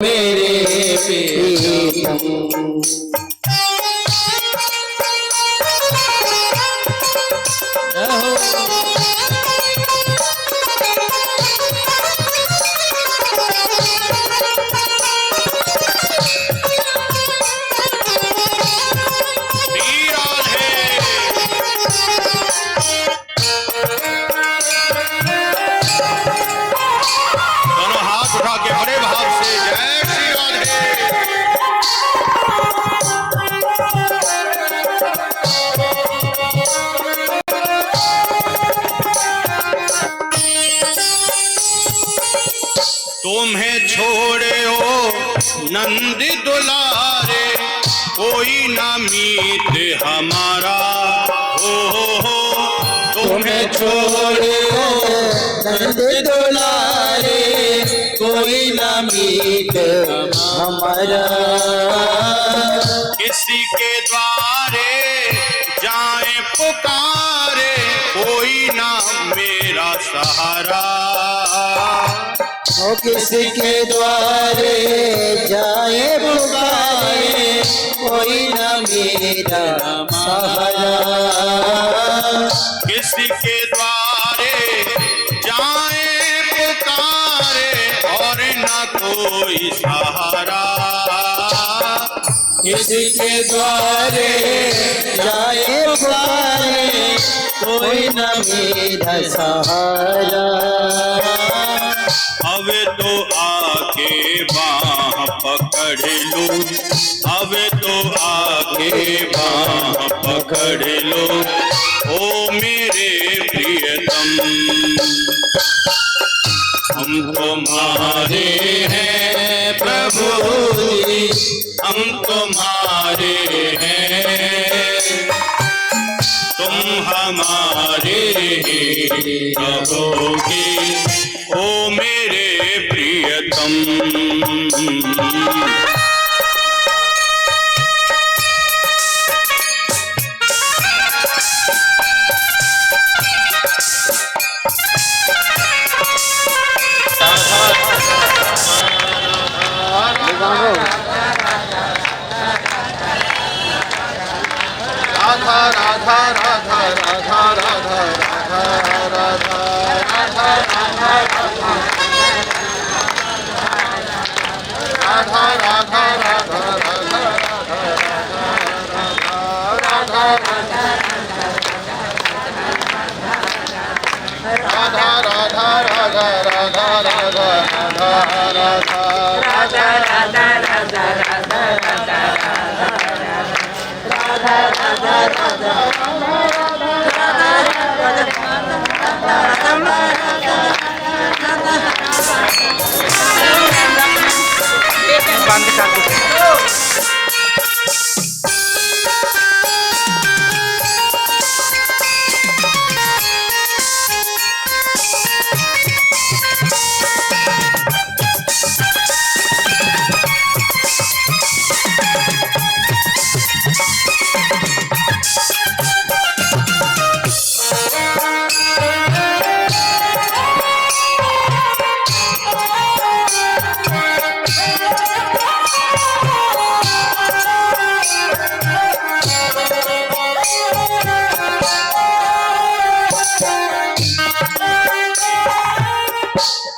मेरे प्रियतम। तुम्हें छोड़े हो नंद दुलारे, कोई ना मीत हमारा हो। तुम्हें छोड़े हो नंद दुलारे, कोई ना मीत हमारा। किसी के द्वारे जाए पुकारे, कोई ना मेरा सहारा। ओ किसी के द्वारे जाए पुकारे, कोई ना मेरा सहारा। किसी के द्वारे जाए पुकारे, और ना कोई सहारा। किसी के द्वारे जाए पुकारे, कोई ना मेरा सहारा। अब तो आके बाह पकड़ लो, अब तो आके बाह पकड़ लो, ओ मेरे प्रियतम। हम तुम्हारे हैं प्रभु जी, हम तुम्हारे हैं, तुम हमारे रहोगे, ओ मेरे प्रियतम। राधा राधा राधा राधा राधा राधा राधा बंद कर दो।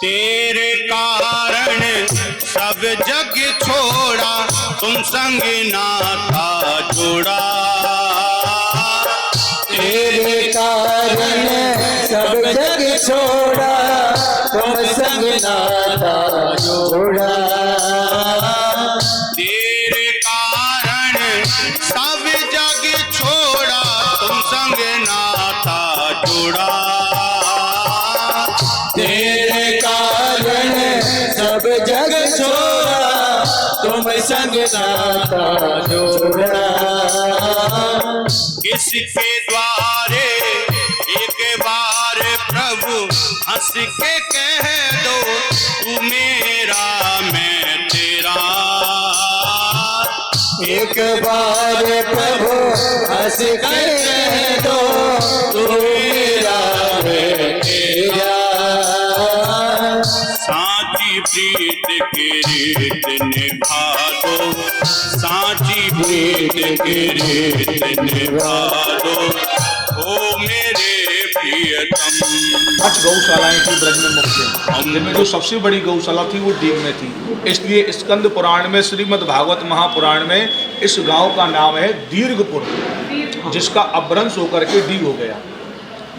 तेरे कारण सब जग छोड़ा, तुम संग नाता जोड़ा। तेरे कारण सब जग छोड़ा, तुम संग नाता जोड़ा। तेरे कारण सब जग छोड़ा, तुम संग नाता जोड़ा। तेरे कारण सब जग छोड़ा, तुम संग नाता जोड़ा। किसके द्वारे एक बार प्रभु हंस के कह दो, तू मेरा मैं तेरा। एक बार प्रभु हंस के कह दो, तू मेरा मैं तेरा। साची प्रीत की रीत निभा दो, साची प्रीत की रीत निभा दो, ओ मेरे प्रियतम। 5 गौशालाएं थी ब्रज में मुख्य, जिनमें जो सबसे बड़ी गौशाला थी वो डीग में थी। इसलिए स्कंद पुराण में, श्रीमद् भागवत महापुराण में इस गांव का नाम है दीर्घपुर, जिसका अपभ्रंश होकर के डीग हो गया।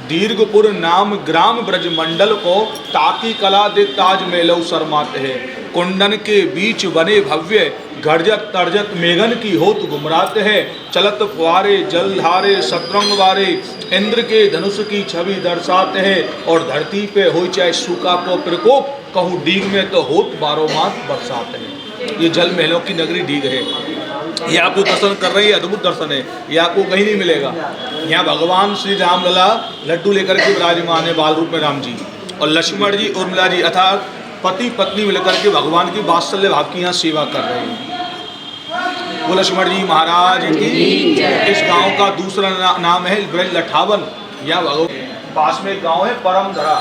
दीर्घपुर नाम ग्राम ब्रज मंडल को ताकी कला दे ताज मेलौ शर्माते है। कुंडन के बीच बने भव्य, गर्जत तर्जत मेघन की होत गुमराते हैं। चलत फुआरे जलधारे शतरंग वारे, इंद्र के धनुष की छवि दर्शाते हैं। और धरती पे हो चाहे सूखा को प्रकोप, कहूँ डीग में तो होत 12 मास बरसाते हैं। ये जल महलों की नगरी डीग है। ये आप जो दर्शन कर रहे हैं, अद्भुत दर्शन है, ये आपको कहीं नहीं मिलेगा। यहाँ भगवान श्री राम लला लड्डू लेकर के विराजमान है बाल रूप में राम जी, और लक्ष्मण जी उर्मिला जी अर्थात पति पत्नी मिलकर के भगवान की वात्सल्य भाव की यहाँ सेवा कर रहे हैं। वो लक्ष्मण जी महाराज की। इस गांव का दूसरा नाम है ब्रज लठावन। या पास में एक गांव है परमधरा,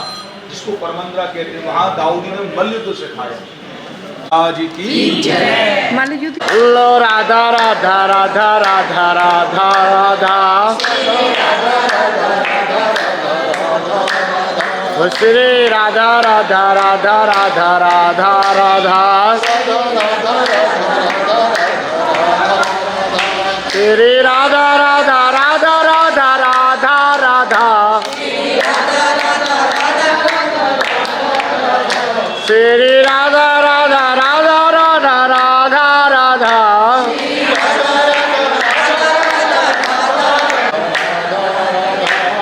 जिसको परमंदरा कहते हैं। वहाँ दाऊद जी ने मल्ल युद्ध सिखाया। आज की लो राधा राधा राधा राधा राधा राधा, श्री राधा राधा राधा राधा राधा राधा, श्री राधा राधा राधा राधा राधा राधा, श्री राधा राधा राधा राधा राधा राधा,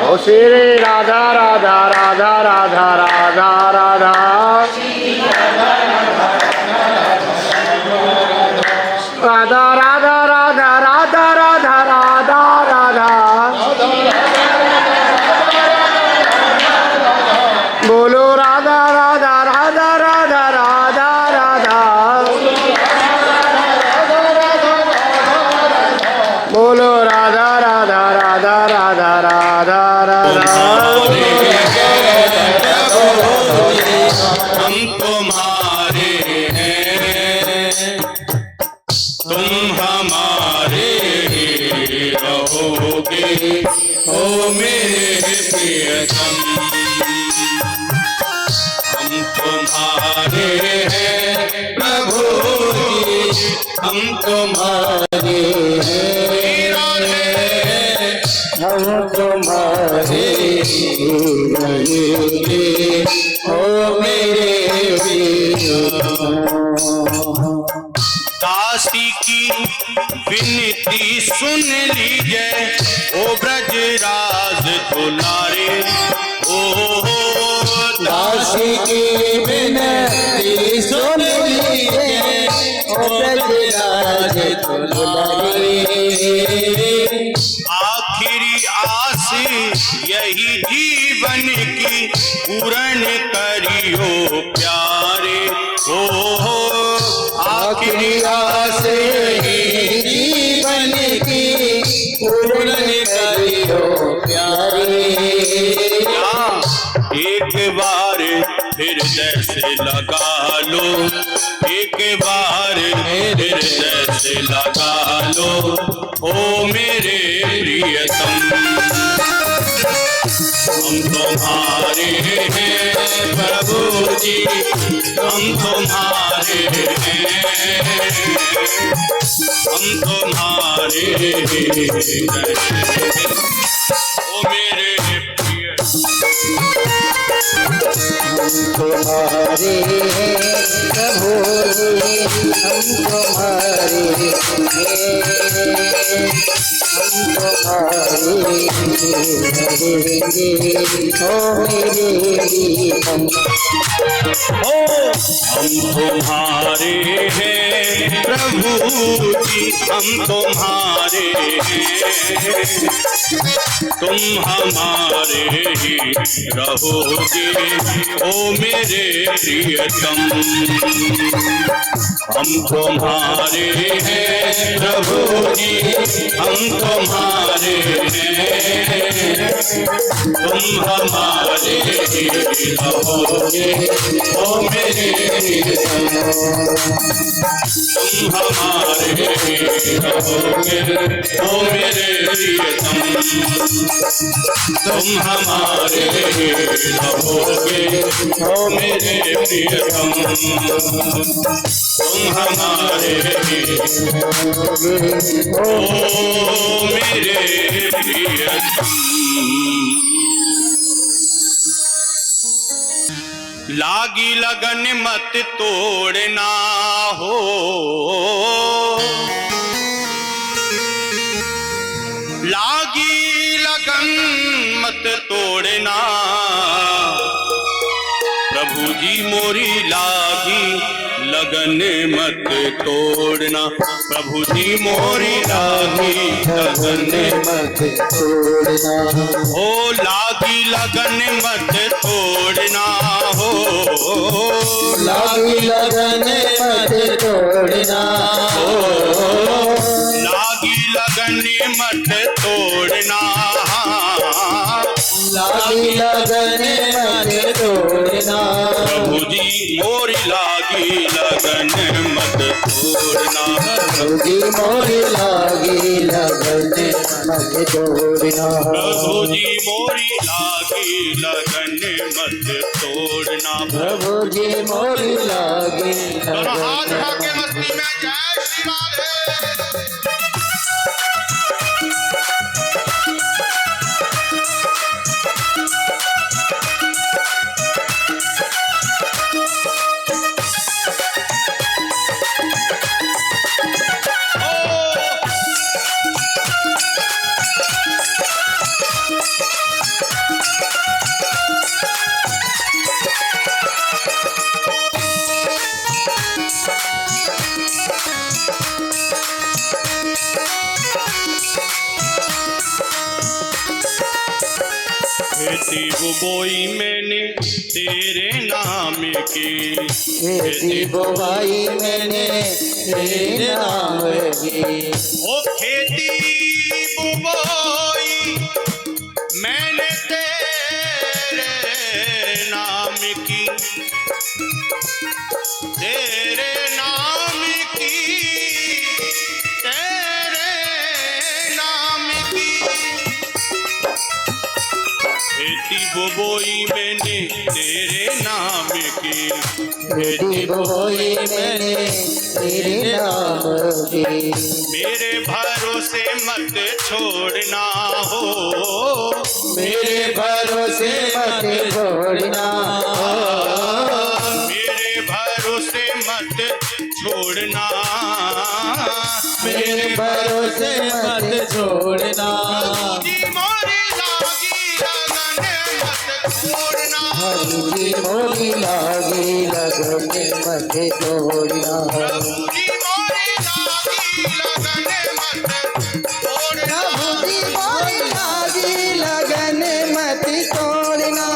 ओ श्री राधा राधा राधा राधा राधा राधा, राधा राधा राधा राधा राधा राधा राधा, बोलो राधा राधा राधा राधा राधा राधा, बोलो राधा राधा राधा राधा राधा राधा। हम तुम्हारे हैं, तुम हमारे रहोगे, ओ मेरे प्रियतम। हम तुम्हारे हैं प्रभु जी, हम तुम्हारे हैं, हम तुम्हारे रहेंगे, ओ मेरे प्रिय। दासी की विनती सुन लीजिए, ओ ब्रजराज दुलारे, ओ दासी की विनती सुन लीजिए, ओ ब्रजराज दुलारे। आखिरी आस यही जीवन की पूर्ण करियो प्यारे, ओ आखिरी आस यही जीवन की पूर्ण करियो प्यारे। एक बार हृदय से लगा लो, एक बार हृदय से लगा लो, ओ मेरे प्रियतम। हम तुम्हारे हैं प्रभु जी, हम तुम्हारे हैं, हम तुम्हारे हैं, ओ मेरे प्रिय। तुम्हारे प्रभु हम तुम्हारे हम तुम्हारे हो मेरे हम तुम्हारे हैं प्रभु जी, हम तुम्हारे हैं, तुम हमारे ही रहोगे, ओ मेरे प्रियतम। हम तुम्हारे हैं प्रभु जी, हम तुम्हारे हैं, तुम हमारे ही रहोगे ओ मेरे प्रियतम, तुम हमारे ही रहोगे ओ मेरे प्रियतम, तुम हमारे ही रहोगे ओ मेरे प्रियतम, तुम हमारे ओ मेरे प्रियतम। लागी लगन मत तोड़ना हो, लागी लगन मत तोड़ना, प्रभु जी मोरी लागी लगन मत तोड़ना, प्रभु जी मोरी लागी लगन मत तोड़ना, हो लागी लगन मत तोड़ना हो, लागी लगन मत तोड़ना हो, लागी लगन मत तोड़ना, लागी लगन मत तोड़ना, प्रभु जी मोरी लागी लगन मत तोड़ना, प्रभु जी मोरी लागी लगन मत तोड़ना, प्रभु जी मोरी लागी लगन मत तोड़ना, प्रभु जी मोरी लागी दोनों हाथ लगन उठा के मस्ती में जय श्री राधे। खेती बोई मैंने तेरे नाम की, खेती बुवाई मैंने तेरे नाम की, ओ खेती बोई मैंने तेरे नाम की, तेरे नाम की, तेरे नाम की, खेती बोई मैंने तेरे नाम की, खेती बुवाई मैंने तेरे नाम की, मेरे भरोसे मत छोड़ना हो, मेरे भरोसे मत छोड़ना हो, मेरे भरोसे मत छोड़ना, मेरे भरोसे मत छोड़ना, जी मोरी लागी लगन मत छोड़ना, प्रभु जी मोरी लागी लगन मत छोड़ना, प्रभु जी मोरी लागी लगन मत छोड़ना, प्रभु जी मोरी लागी लगन मत छोड़ना,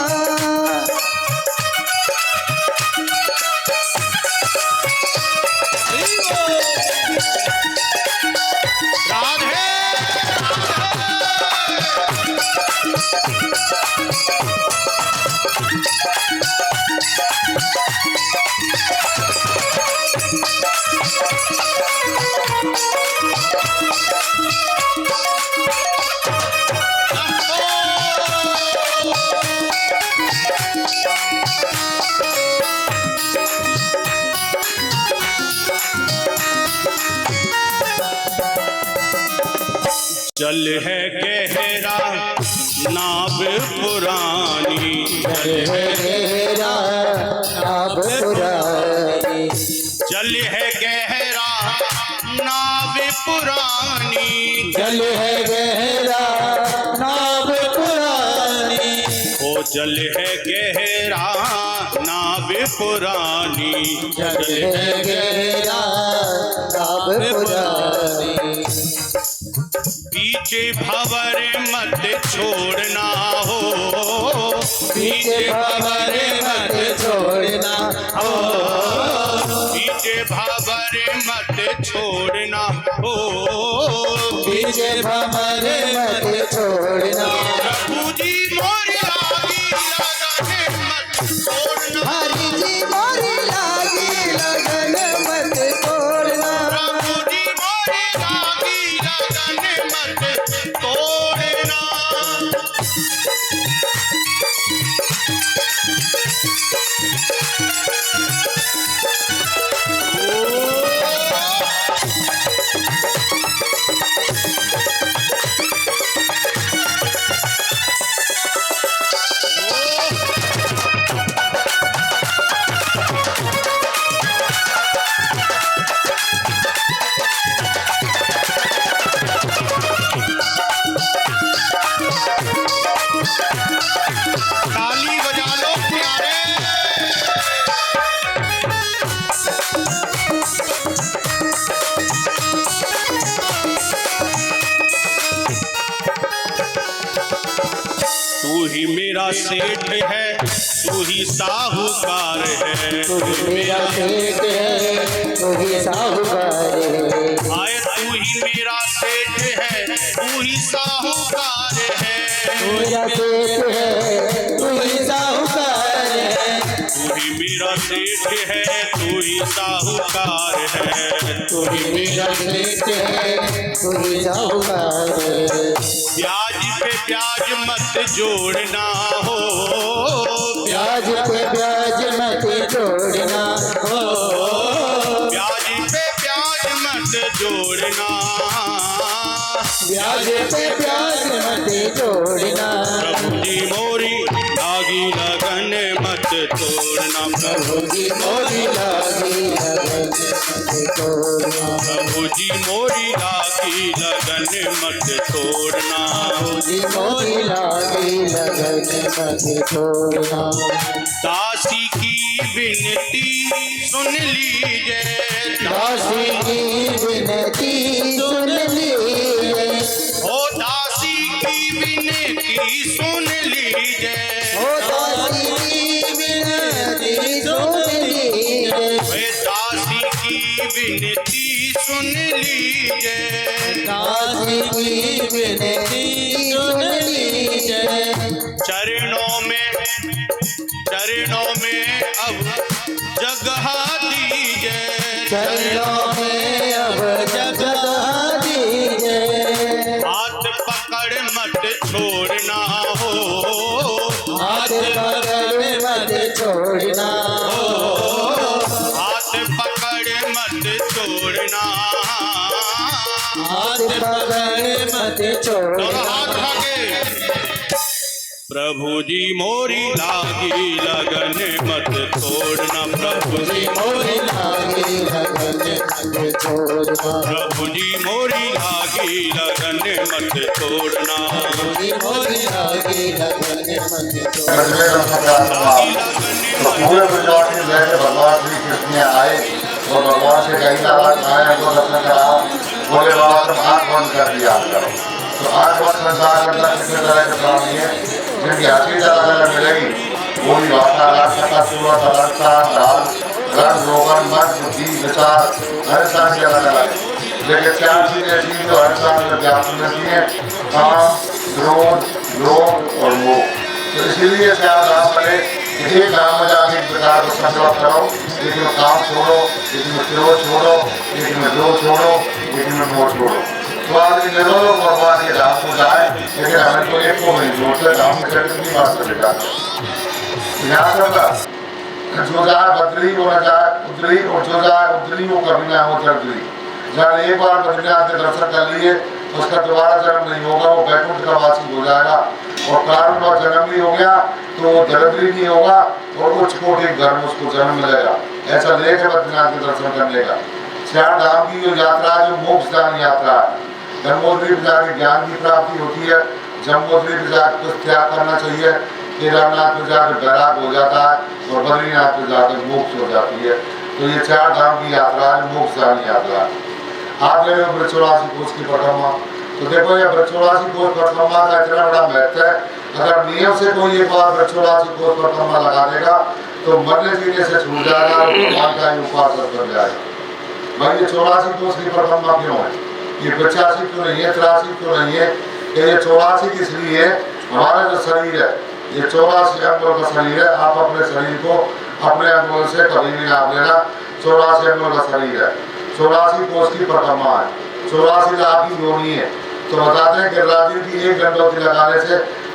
राधे जल है गहरा नाव पुरानी, तेरा नाभ पुरानी, जल है गहरा नाव पुरानी, जल है गहरा नाभ पुरानी, ओ जल है गहरा नाव पुरानी, जल है गहरा नाभ पुरानी, पीछे भंवर मत छोड़ना हो, पीछे भंवर मत छोड़ना हो, पीछे भंवर मत छोड़ना हो। बीच भंवर मत छोड़ना, प्रभु जी मोरी लागी लगन मत छोड़ना। हरि जी मोरी लागी लगन मत छोड़ना, प्रभु जी मोरी लागी लगन मत तोड़ना। ताली बजा लो प्यारे। तू ही मेरा सेठ है, तू ही साहूकार है। तू ही मेरा सेठ है, तू ही साहूकार है, आए तू ही मेरा सेठ है, तू ही साहूकार है। मेरा सेठ है, तू ही साहूकार है, तू ही मेरा सेठ है, तू ही साहूकार है। तू ही मेरा सेठ है, तू ही साहूकार है, ब्याज पे ब्याज मत जोड़ना हो। ब्याज पे ब्याज मत छोड़ना हो, ब्याज पे ब्याज मत जोड़ना। ब्याज पे ब्याज मत छोड़ना, प्रभु जी मोरी लागी लगन मत तोड़ना। प्रभु जी मोरी लागी लगन मत छोड़ना, प्रभु जी मोरी लागी लगन मत तोड़ना। प्रभु जी मोरी लागी लगन मत छोड़ना, दासी की विनती सुन लीजिए। दासी की विनती सुन लीजिए, ओ दासी की विनती सुन लीजिए। ओ दासी की विनती सुन लीजिए, वे दासी की विनती सुन लीजिए। दासी की विनती सुन लीजिए, चरणों में अब जगह दीजिए। चरणों में अब जगह दीजिए, हाथ पकड़ मत छोड़ना हो। हाथ पकड़ मत छोड़ना हो, हाथ पकड़ मत छोड़ना। हाथ पकड़ मत दोनों छोड़ना, हाथ आगे। प्रभु जी मोरी लागी लगन मत तोड़ना। प्रभु जी मोरी लागी लगन मत छोड़ना, प्रभु जी मोरी लागी लगन मत तोड़ना। मोरी लागी लगन मत छोड़ना, रजने लागी लगन तो मत पूरे गुजरात में बैठे भगवान श्री कृष्ण आए और भगवान से कई बार आए को दर्शन करा। बोले बाबा तुम आँख बंद कर दिया करो। तो आँख बंद संसार के अंदर कितने तरह के प्राणी है जिनकी हकीकत अलग अलग मिलेगी। बोली भाषा अलग, सकल सूरत अलग, दाल रंग रोगन मन बुद्धि विचार हर इंसान के अलग अलग है। लेकिन चार चीजें ऐसी जो हर इंसान में व्याप्त रहती है, काम क्रोध लोभ और मोह। तो इसीलिए चार धाम बने, एक धाम में जाके एक प्रकार को संकल्प करो, एक में काम छोड़ो, एक में क्रोध छोड़ो, एक में लोभ छोड़ो, एक में मोह छोड़ो। तो आदमी निरोग भगवान के धाम को जाए, लेकिन हमें तो एक को नहीं जोड़ते धाम में चढ़ने की बात कर जाते। यहाँ तक जो जाए बदली वो न जाए उतरी, और जो जाए उतरी वो कभी ना हो चढ़ती। जब एक बार बद्रीनाथ के दर्शन कर लिए उसका दोबारा जन्म नहीं होगा, वो बैकुंठ का वासी हो जाएगा। और कारण का जन्म नहीं हो गया तो वो दरिद्री नहीं होगा और उच्च कोटि घर में उसको जन्म मिलेगा। ऐसा लेख है बद्रीनाथ के दर्शन करने का। चार धाम की जो यात्रा है, जो मोक्षदान यात्रा है, गंगोत्री पे जाकर ज्ञान की प्राप्ति होती है, जम्मोत्री पे जाकर कुछ त्याग करना चाहिए, केदारनाथ पे जाकर वैराग हो जाता है और बद्रीनाथ पे जाकर मोक्ष हो जाती है। तो ये चार धाम की यात्रा है, मोक्षदान यात्रा है। आप ले लो वृक्षोरासी कोष की परिक्रमा, तो देखो ये वृक्षोरासी कोष परिक्रमा का इतना बड़ा महत्व है। अगर नियम से कोई एक बार वृक्षोरासी कोष परिक्रमा लगा देगा तो मरने जीने से छूट जाएगा और भगवान का ही उपासक बन जाएगा। भाई ये 84 कोष की परिक्रमा क्यों है, ये 85 क्यों नहीं है, 83 क्यों नहीं है, ये 84 इसलिए हमारा जो शरीर है ये 84 अंगों का शरीर है। आप अपने शरीर को अपने अंगों से कभी भी नाप लेना, 84 अंगों का शरीर है, 84 कोष की परिक्रमा है, 84 लाख की योनि है। तो बताते हैं कि राजीव की एक गंडोती लगाने से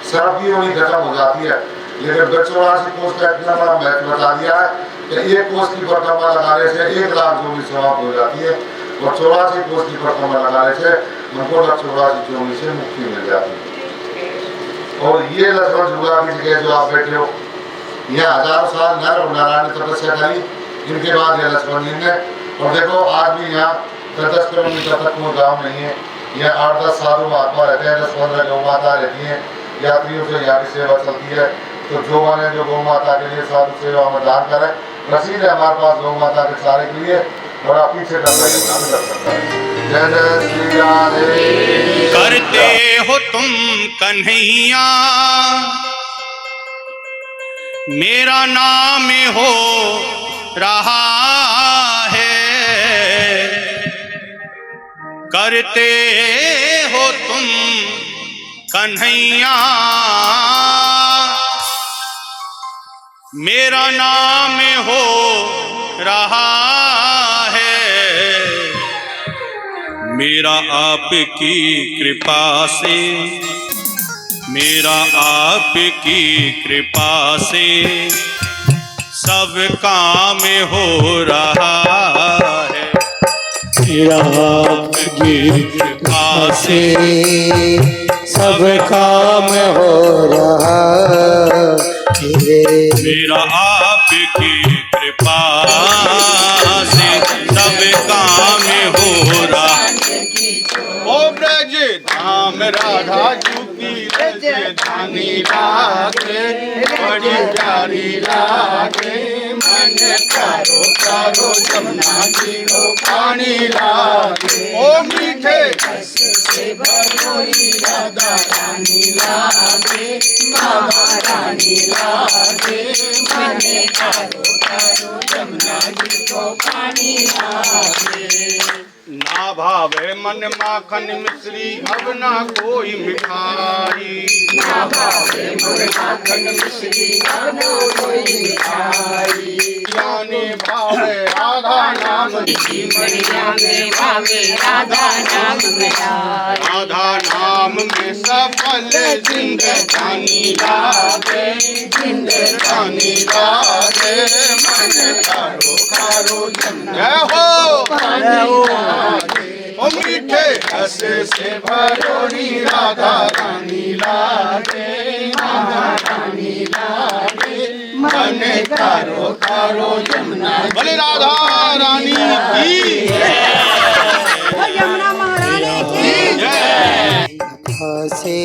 सर्प की योनि खत्म हो जाती है, लेकिन 84 कोष का इतना बड़ा महत्व बता दिया है कि एक कोष की परिक्रमा लगाने से 1 लाख योनि समाप्त हो जाती है, और 84 कोष की परिक्रमा लगाने से हमको 84 योनि से मुक्ति मिल जाती है। और ये लक्ष्मण झूला की जगह जो आप बैठे हो, यहाँ 1000 साल नर और नारायण तपस्या करी, इनके बाद ये लक्ष्मण जी ने, और देखो आज भी यहाँ 10 किलोमीटर तक कोई गाँव नहीं है, यहाँ 8-10 साधु महात्मा रहते हैं, 10-15 गौ माता रहती हैं, यात्रियों से यहाँ की सेवा चलती है। तो जो माने जो गौ माता के लिए साधु सेवा में दान करें, रसीद है हमारे पास गौ माता के सारे के लिए, और आप पीछे कर रहे हैं। जय जय श्री राधे। करते हो तुम कन्हैया मेरा नाम हो रहा है, करते हो तुम कन्हैया मेरा नाम हो रहा है, मेरा आपकी कृपा से, मेरा आपकी कृपा से सब काम हो रहा है, मेरा आपकी कृपा से सब काम हो रहा है, मेरा आपकी कृपा से सब काम हो रहा है। ओ ब्रज धाम राधा चुकी राजधानी लागे, बड़ी प्यारी लागे, मन करो करो जमुना जी रो पानी लागे। ओ मीठे से भरोई राधा रानी लागे, बाबा रानी लागे, मन करो करो जमुना जी को पानी लागे। ना भावे मन माखन मिश्री अब ना कोई मिठाई, ना भावे मन माखन मिश्री अब ना कोई मिठाई, जाने भावे राधा नाम की जाने भावे राधा नाम मिठाई, राधा नाम में सफल जिंदगानी लागे, जिंदगानी लागे, मन करो करो जय हो ओ मीठे रस से भरोनी राधा रानी लागे, राधा रानी लागे, मन करो करो जमुना। बोले राधा रानी की यमुना महारानी की जय। से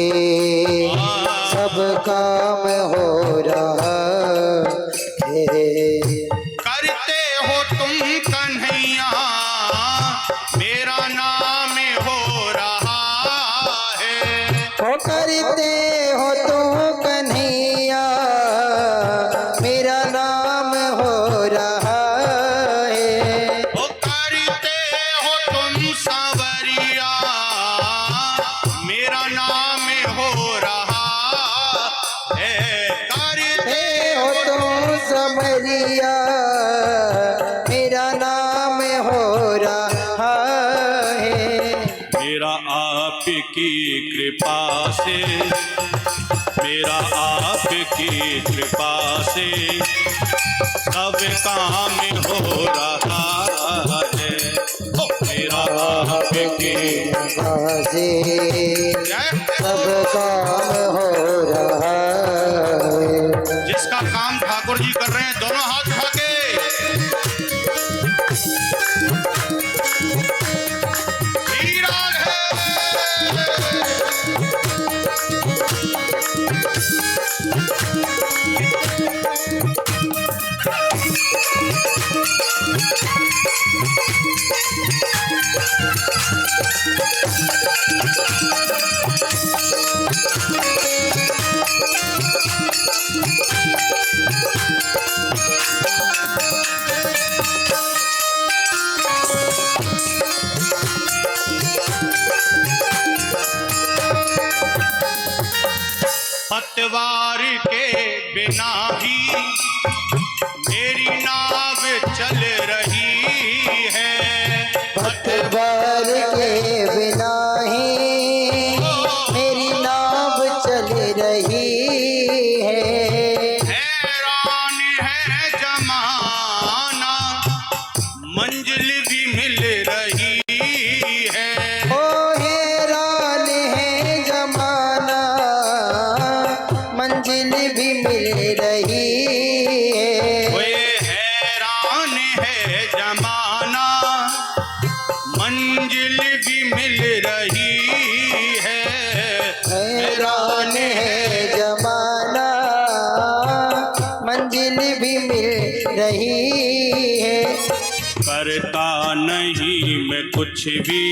सब काम हो रहा है, करते हो तुम कन्हैया मेरा नाम हो रहा है, ओ करते हो तुम कन्हैया मेरा नाम हो रहा है, ओ करते हो तुम सांवरिया मेरा नाम हो रहा है, करते हो तुम समरिया मेरा नाम हो रहा है, मेरा आपकी कृपा से, मेरा आपकी कृपा से सब काम हो रहा है, ओ मेरा आपकी से सब काम हो रहा है। जिसका काम ठाकुर जी कर रहे हैं दोनों हाथ उठा के श्री राधे। बिना ही मेरी नाव चल रही है। पतवार के बिना ही मेरी नाव चल रही है। हैरान है जमाना मंजिल भी मिल रही है। ओ हैरान है जमाना मंजिल भी मिल रही है। ओए हैरान है जमाना मंजिल भी मिल रही है। हैरान है जमाना मंजिल भी मिल रही है। करता नहीं मैं कुछ भी,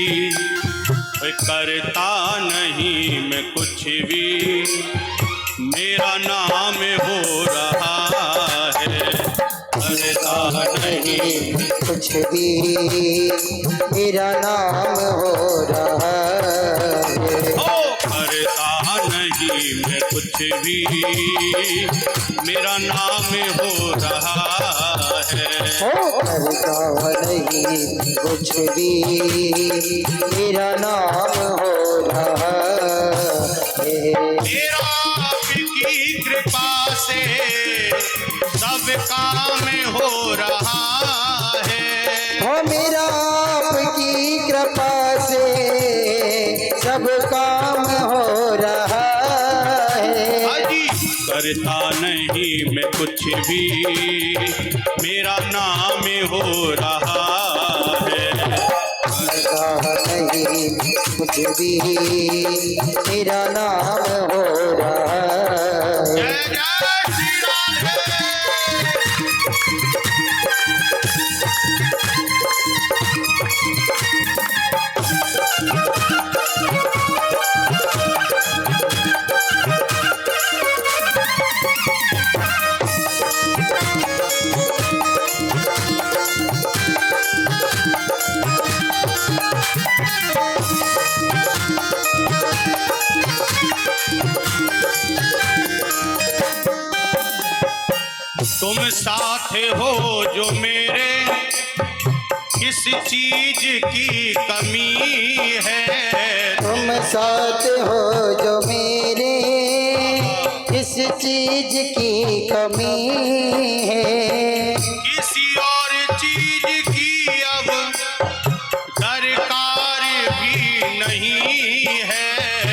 ओए करता नहीं मैं कुछ भी, मेरा नाम हो रहा है। करता नहीं कुछ भी मेरा नाम हो रहा है। ओ करता नहीं मैं कुछ भी, मेरा नाम हो रहा है। हो करता नहीं कुछ भी मेरा नाम हो रहा है। तेरा आपकी कृपा से सब काम हो रहा है। हो मेरा आपकी कृपा से सब काम हो रहा है। हाजी करता नहीं मैं कुछ भी, मेरा नाम हो रहा है। करता नहीं कुछ भी मेरा नाम हो रहा है। जय जय श्री राधे। तुम साथ हो जो मेरे, किस चीज की कमी है। तुम साथ हो जो मेरे किस चीज की कमी है। किसी और चीज की अब दरकार भी नहीं है।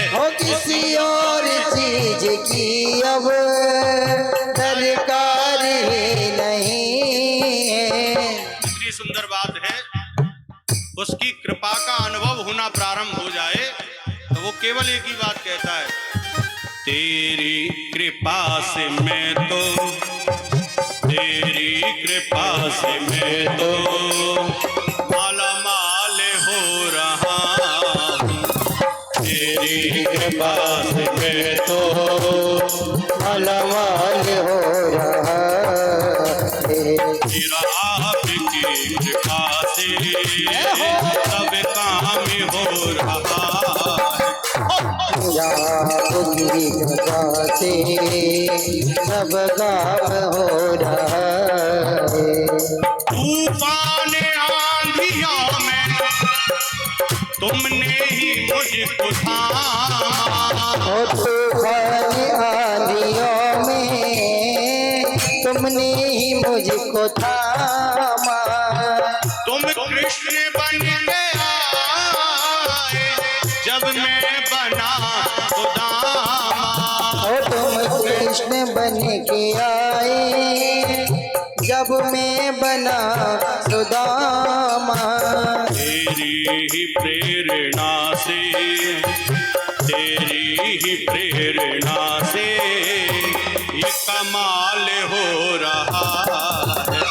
हो किसी और चीज की अब दरकार ही नहीं है। इतनी सुंदर बात है, उसकी कृपा का अनुभव होना प्रारंभ हो जाए तो वो केवल एक ही बात कहता है, तेरी कृपा से मैं तो, तेरी कृपा से मैं तो माला माल हो रहा हूँ। तेरी कृपा से मैं तो मालामाल हो रहा है। तेरा आपकी कृपा से सब काम हो रहा है। आपकी कृपा से सब काम हो रहा है। तूफान आंधियों में तुमने ही मुझको थामा। हो तूफान आंधियों में तुमने ही मुझको थामा। तुम कृष्ण बन के आए जब मैं बना सुदामा। हो तुम कृष्ण बन के आए जब मैं बना सुदामा। तेरी ही प्रेरणा से, तेरी ही प्रेरणा से ये कमाल हो रहा है।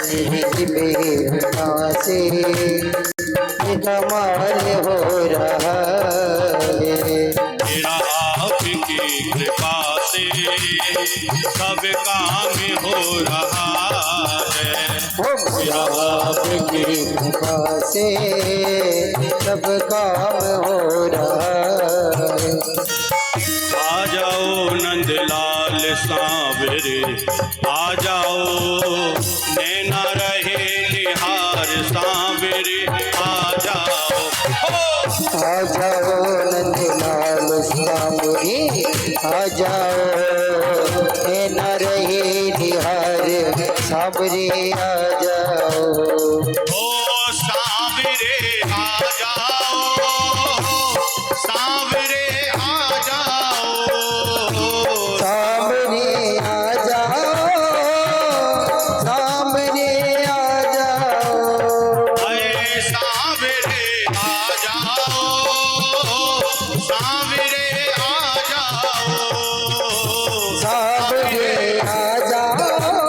तेरी प्रेरणा से ये कमाल हो रहा है। तेरा आपकी कृपा से सब काम हो रहा है। मेरा आपकी कृपा से सब काम हो रहा है। आ जाओ नंदलाल सा आ जाओ। आ जाओ नंदलाल सामने आ जाओ, हे न रहे निहार सामने आ जाओ। ओ सावरे आ जाओ, सावरे आ जाओ, सामने आ जाओ, सामने आ जाओ। अरे सावरे आ जाओ, सावरे आ जाओ, सामने आ जाओ,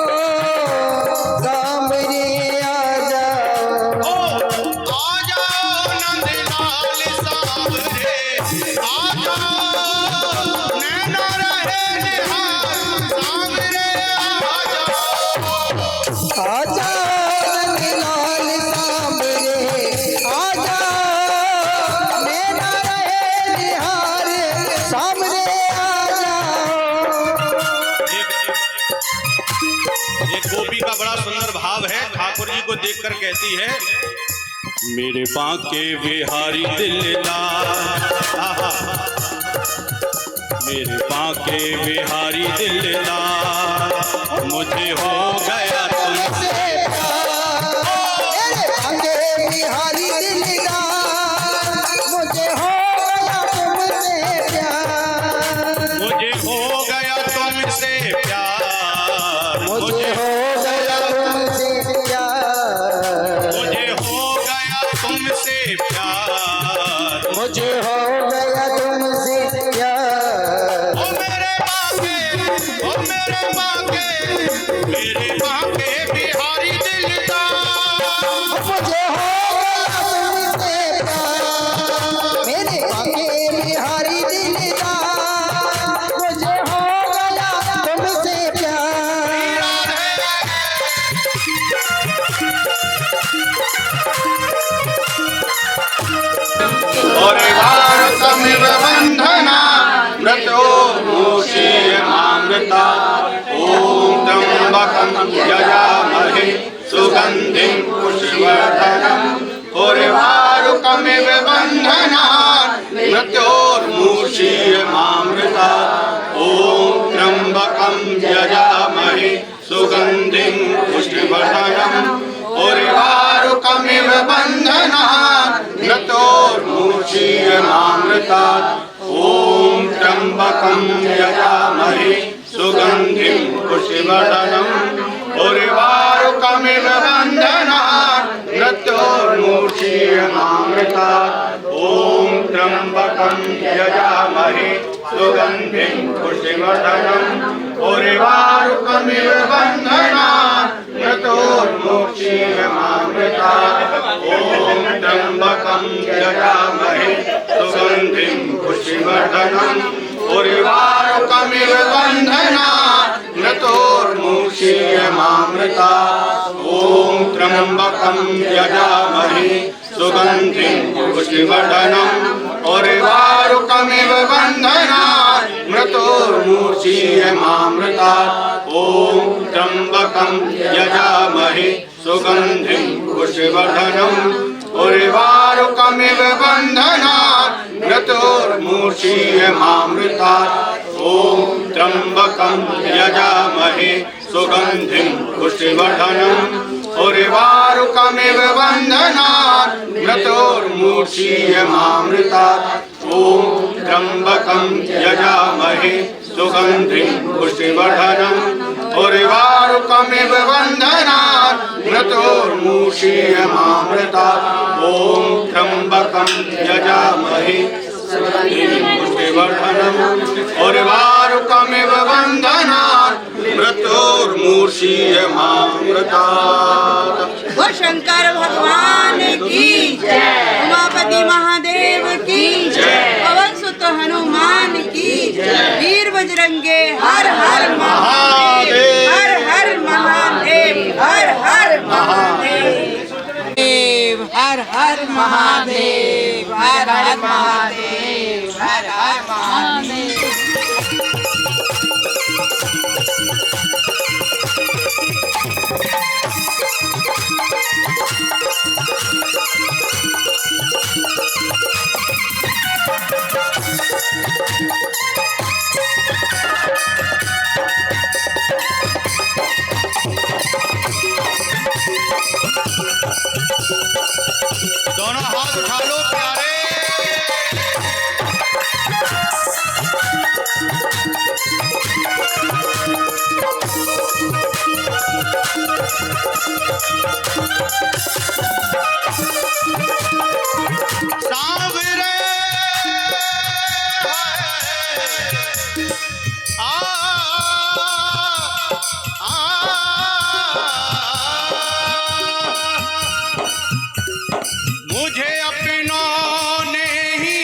सामने आ जाओ। आ जाओ नंदलाल सावरे, आ जाओ नैना रहे निहार सावरे आ जाओ। आ जाओ नंदलाल सामने आ जाओ, नैना रहे निहार सामने आ जाओ। एक गोपी का बड़ा सुंदर भाव है, ठाकुर जी को देखकर कहती है, मेरे बांके बिहारी दिलदार, आहा, मेरे बांके बिहारी दिलदार, मुझे हो गया तुमसे मेरे भांगे बिहारी दिलदार, मुझे हो गया तुमसे प्यार। मुझे हो गया तुमसे प्यार, मुझे हो गया तुमसे प्यार, मुझे हो गया तुमसे प्यार, मुझे हो गया तुमसे प्यार। ओ मेरे बांके बिहारी दिलदार, मुझे हो गया तुमसे प्यार, मेरे भांगे बिहारी दिलदार, मुझे हो गया तुमसे प्यार। और भारतमिव बंधना मृतो मूषीयमामृता, ओम त्र्यंबकं यजामहे सुगंधिं पुष्टिवर्धनम्। और भारतमिव बंधना मृत्योर्मूषीयमामृता, ओम त्र्यंबकं यजामहे सुगंधिं पुष्टिवर्धनम्। और वारुकमिव बंधनात् मृतोर्मूषीयमामृतात्, ओम त्र्यंबकं यजामहे सुगंधिं पुष्टिवर्धनम्। और वारुकमिव बंधनात् मृत्योर्मूषीयमामृतात्, ओम त्र्यंबकं यजामहे सुगंधिं पुष्टिवर्धनम्। और वारुकमिव बंधनात् मृतोर्मूषीयमामृतात्, ओम त्र्यंबकं यजामहे सुगंधिं पुष्टिवर्धनम्। और वारुकमिव बंधनात् मृतोर्मूषीयमामृतात्, ओम त्र्यंबकं यजामहे सुगंधिं पुष्टिवर्धनम्। और वारुकमिव बंधनात् मृतोर्मूषीयमामृतात्, ओम त्र्यंबकं यजामहे सुगंधिं पुष्टिवर्धनम्। और वारुकमिव बंधनात् मृतोर्मूषीयमामृतात्, ओम त्र्यंबकं यजामहे सुगंधिं पुष्टिवर्धनम्। और वारुकमिव बंधनात् मृतोर्मूषीयमामृतात्, ओम त्र्यंबकं यजामहे सुगंधिं पुष्टिवर्धनम्। और वारुकमिव बंधनात् मृतोर्मूषीयमामृतात्, ओम त्र्यंबकं यजामहे सुगंधिं पुष्टिवर्धनम्। और वारुकमिव बंधनात् मृतोर्मूषीयमामृतात्। वो शंकर भगवान की जय, उमापति महादेव की जय, पवन सुत हनुमान की जय, वीर बजरंगे हर हर महादेव, हर हर महादेव, हर हर महादेव, हर हर महादेव, हर हर महादेव, हर हर महादेव। हाथ उठा लो प्यारे। सांवरे मुझे अपनों ने ही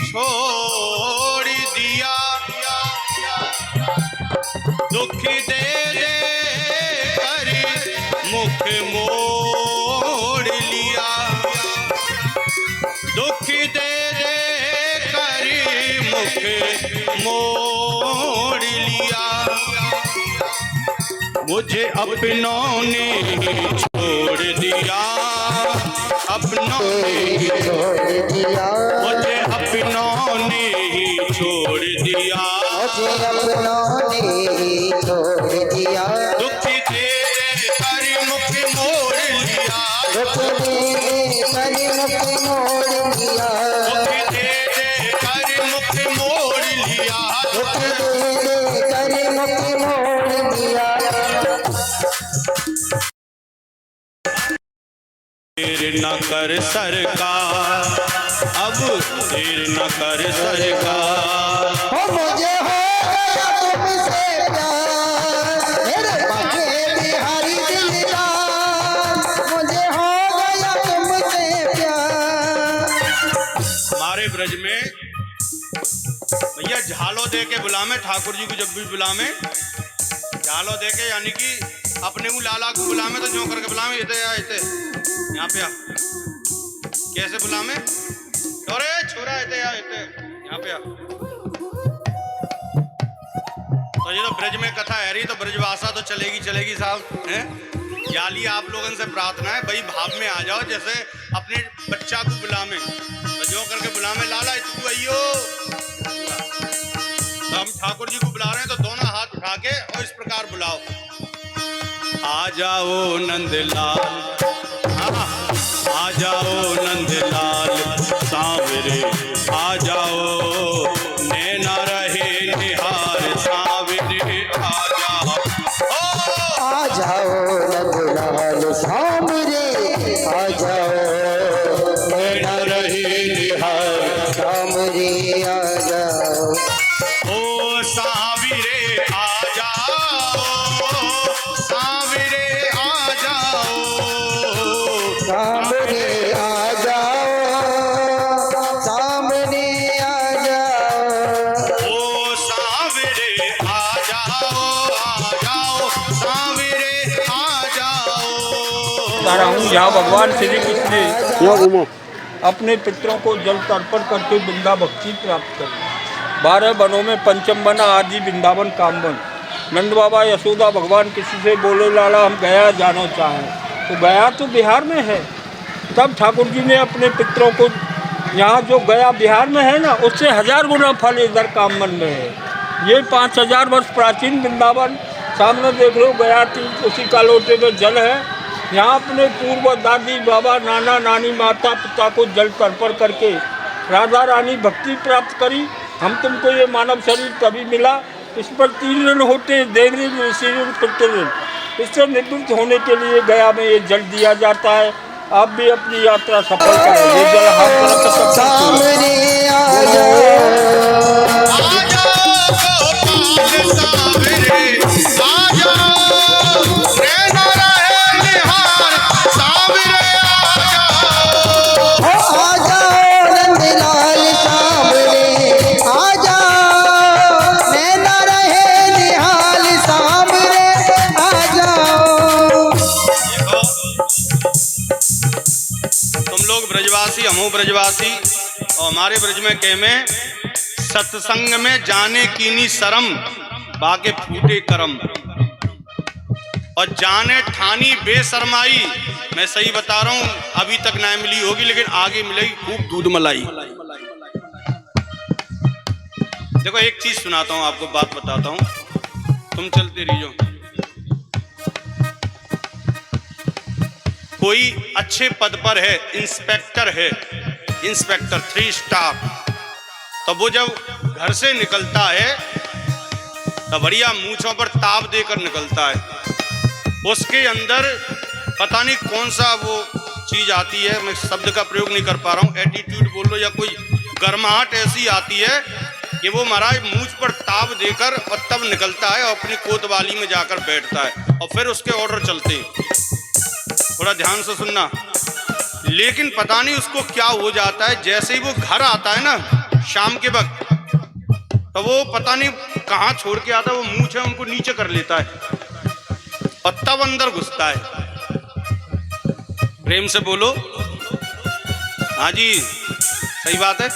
छोड़ दिया, दुख दे दे कर मुख मोड़ लिया, दुख दे दे कर मुख मोड़ लिया, मुझे अपनों ने छोड़ दिया, अपनों ने छोड़ दिया, मुझे अपनों ने ही छोड़ दिया, मुझे अपनों ने ही छोड़ दिया, दुख दे कर मुख मोड़ लिया, दुख दे कर मुख मोड़ लिया, दुख दे कर मुख मोड़ लिया, दुख दे कर मुख मोड़ लिया। देर न कर सरकार, अब देर न कर सरकार, हो मुझे हो गया तुमसे प्यार, मेरे बाके बिहारी दिलदार, मुझे हो गया तुमसे प्यार। हमारे ब्रज में भैया झालो दे के बुलावे, ठाकुर जी को जब भी बुलावे झालो दे के, यानी कि अपने को लाला को बुलावे तो जो करके बुलावे, इते या इते यहाँ पे आ, कैसे बुलावे, अरे छोरा इते या इते यहाँ पे आ। तो ये तो ब्रज में कथा है रही, तो ब्रजभाषा तो चलेगी चलेगी साहब हैं। याली आप लोगों से प्रार्थना है भाई भाव में आ जाओ, जैसे अपने बच्चा को बुलावे तो जो करके बुलावे, लाला तू आइयो, तो हम ठाकुर जी को बुला रहे हैं तो दोनों हाथ उठा के और इस प्रकार बुलाओ, आ जाओ नंदलाल, आ जाओ नंदलाल सांवरे, आ जाओ नैना रहे निहार सांवरे, आ जाओ, आ जाओ नंदलाल सांवरे, आ जाओ नैना रहे निहार सांवरे, आ जाओ, ओ सांवरे आ जाओ, सांवरे आ जाओ, सामने आ जाओ, सामने आ जाओ, ओ सांवरे आ जाओ, सांवरे आ जाओ। बता रहा हूँ जहाँ भगवान श्री कृष्ण ने अपने पितरों को जल तर्पण करके वृंदा भक्ति प्राप्त करी। 12 वनों में पंचम वन आदि वृंदावन कामवन। नंद बाबा यशोदा भगवान किसी से बोले लाला हम गया जाना चाहें, तो गया तो बिहार में है। तब ठाकुर जी ने अपने पितरों को यहाँ जो गया बिहार में है ना, उससे 1000 गुना फल इधर कामवन में है। ये 5000 वर्ष प्राचीन वृंदावन सामने देख लो, गया थी उसी का लोटे में जल है। यहाँ अपने पूर्व दादी बाबा नाना नानी माता पिता को जल तर्पण करके राधा रानी भक्ति प्राप्त करी। हम तुमको ये मानव शरीर तभी मिला, इस पर 3 ऋण होते, देव ऋण, ऋषि ऋण, पितृ ऋण। इससे निवृत्त होने के लिए गया में ये जल दिया जाता है। आप भी अपनी यात्रा सफल करें। ये जल हाथ रख सामने आ जाओ, हमो ब्रजवासी और हमारे ब्रज में कह में सत्संग में जाने कीनी शरम बाके फूटे करम और जाने ठानी बेशरमाई। मैं सही बता रहा हूँ, अभी तक ना मिली होगी लेकिन आगे मिलेगी खूब दूध मलाई। देखो एक चीज सुनाता हूँ आपको, बात बताता हूँ, तुम चलते रहियो। कोई अच्छे पद पर है, इंस्पेक्टर है, इंस्पेक्टर 3 स्टार, तो वो जब घर से निकलता है तो बढ़िया मूंछों पर ताव देकर निकलता है। उसके अंदर पता नहीं कौन सा वो चीज आती है, मैं शब्द का प्रयोग नहीं कर पा रहा हूँ, एटीट्यूड बोल लो या कोई गर्माहट ऐसी आती है कि वो महाराज मूंछ पर ताव देकर और तब निकलता है और अपनी कोतवाली में जाकर बैठता है और फिर उसके ऑर्डर चलते हैं। थोड़ा ध्यान से सुनना। लेकिन पता नहीं उसको क्या हो जाता है, जैसे ही वो घर आता है ना शाम के वक्त, तो वो पता नहीं कहाँ छोड़ के आता है, वो मूंछ है उनको नीचे कर लेता है और तब अंदर घुसता है। प्रेम से बोलो हाँ जी, सही बात है।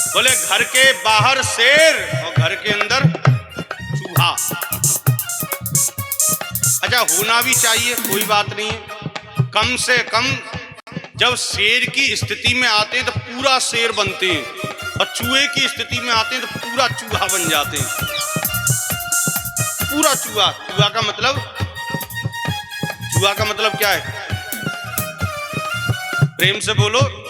बोले घर के बाहर शेर और घर के अंदर चूहा। अच्छा होना भी चाहिए, कोई बात नहीं है, कम से कम जब शेर की स्थिति में आते हैं तो पूरा शेर बनते हैं और चूहे की स्थिति में आते हैं तो पूरा चूहा बन जाते हैं। पूरा चूहा, चूहा का मतलब क्या है? प्रेम से बोलो।